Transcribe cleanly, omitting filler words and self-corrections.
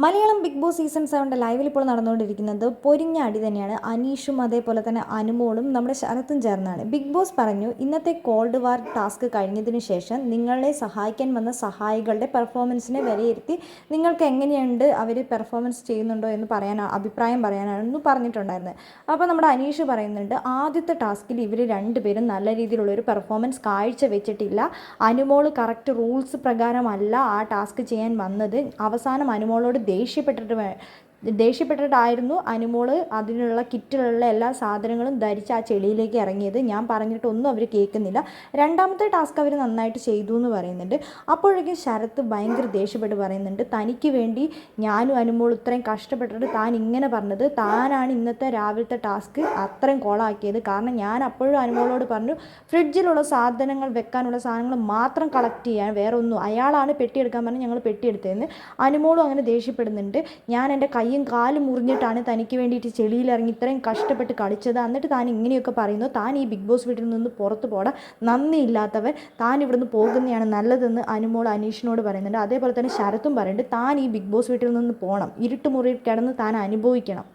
Malayalam big boss season 7 ലൈവിൽ ഇപ്പോൾ നടന്നുകൊണ്ടിരിക്കുന്നത് പൊരിഞ്ഞ അടി തന്നെയാണ്. അനീഷും അതേപോലെ തന്നെ അനുമോളും നമ്മുടെ ശരത്തും ചേർന്നാണ്. ബിഗ് ബോസ് പറഞ്ഞു, ഇന്നത്തെ കോൾഡ് വാർ ടാസ്ക് കഴിഞ്ഞതിന് ശേഷം നിങ്ങളെ സഹായിക്കാൻ വന്ന സഹായികളുടെ പെർഫോമൻസിനെ വിലയിരുത്തി നിങ്ങൾക്ക് എങ്ങനെയുണ്ട് അവർ പെർഫോമൻസ് ചെയ്യുന്നുണ്ടോ എന്ന് അഭിപ്രായം പറയാനാണെന്ന് പറഞ്ഞിട്ടുണ്ടായിരുന്നത്. അപ്പോൾ നമ്മുടെ അനീഷ് പറയുന്നുണ്ട്, ആദ്യത്തെ ടാസ്കിൽ ഇവർ രണ്ടുപേരും നല്ല രീതിയിലുള്ളൊരു പെർഫോമൻസ് കാഴ്ച വെച്ചിട്ടില്ല. അനുമോൾ കറക്റ്റ് റൂൾസ് പ്രകാരമല്ല ആ ടാസ്ക് ചെയ്യാൻ വന്നത്. അവസാനം അനുമോളോട് ദേഷ്യപ്പെട്ടിട്ടായിരുന്നു അനുമോള് അതിനുള്ള കിറ്റിലുള്ള എല്ലാ സാധനങ്ങളും ധരിച്ച് ആ ചെളിയിലേക്ക് ഇറങ്ങിയത്. ഞാൻ പറഞ്ഞിട്ടൊന്നും അവർ കേൾക്കുന്നില്ല. രണ്ടാമത്തെ ടാസ്ക് അവർ നന്നായിട്ട് ചെയ്തു എന്ന് പറയുന്നുണ്ട്. അപ്പോഴേക്കും ശരത്ത് ഭയങ്കര ദേഷ്യപ്പെട്ട് പറയുന്നുണ്ട്, തനിക്ക് വേണ്ടി ഞാനും അനുമോൾ ഇത്രയും കഷ്ടപ്പെട്ടിട്ട് താൻ ഇങ്ങനെ പറഞ്ഞത്, താനാണ് ഇന്നത്തെ രാവിലത്തെ ടാസ്ക് അത്രയും കോളാക്കിയത്. കാരണം ഞാൻ അപ്പോഴും അനുമോളോട് പറഞ്ഞു, ഫ്രിഡ്ജിലുള്ള സാധനങ്ങൾ വെക്കാനുള്ള സാധനങ്ങൾ മാത്രം കളക്ട് ചെയ്യാൻ, വേറെ ഒന്നും. അയാളാണ് പെട്ടിയെടുക്കാൻ പറഞ്ഞ് ഞങ്ങൾ പെട്ടിയെടുത്തതെന്ന് അനുമോളും അങ്ങനെ ദേഷ്യപ്പെടുന്നുണ്ട്. ഞാൻ എൻ്റെ കൈയും കാലും മുറിഞ്ഞിട്ടാണ് തനിക്ക് വേണ്ടിയിട്ട് ചെളിയിലിറങ്ങി ഇത്രയും കഷ്ടപ്പെട്ട് കളിച്ചത്. എന്നിട്ട് താൻ ഇങ്ങനെയൊക്കെ പറയുന്നു, താൻ ഈ ബിഗ് ബോസ് വീട്ടിൽ നിന്ന് പുറത്ത് പോടാ, നന്ദിയില്ലാത്തവൻ, താൻ ഇവിടുന്ന് പോകുന്നതാണ് നല്ലതെന്ന് അനുമോൾ അനീഷിനോട് പറയുന്നുണ്ട്. അതേപോലെ തന്നെ ശരത്തും പറയുന്നുണ്ട്, താൻ ഈ ബിഗ് ബോസ് വീട്ടിൽ നിന്ന് പോകണം, ഇരുട്ടുമുറിയിൽ കിടന്ന് താൻ അനുഭവിക്കണം.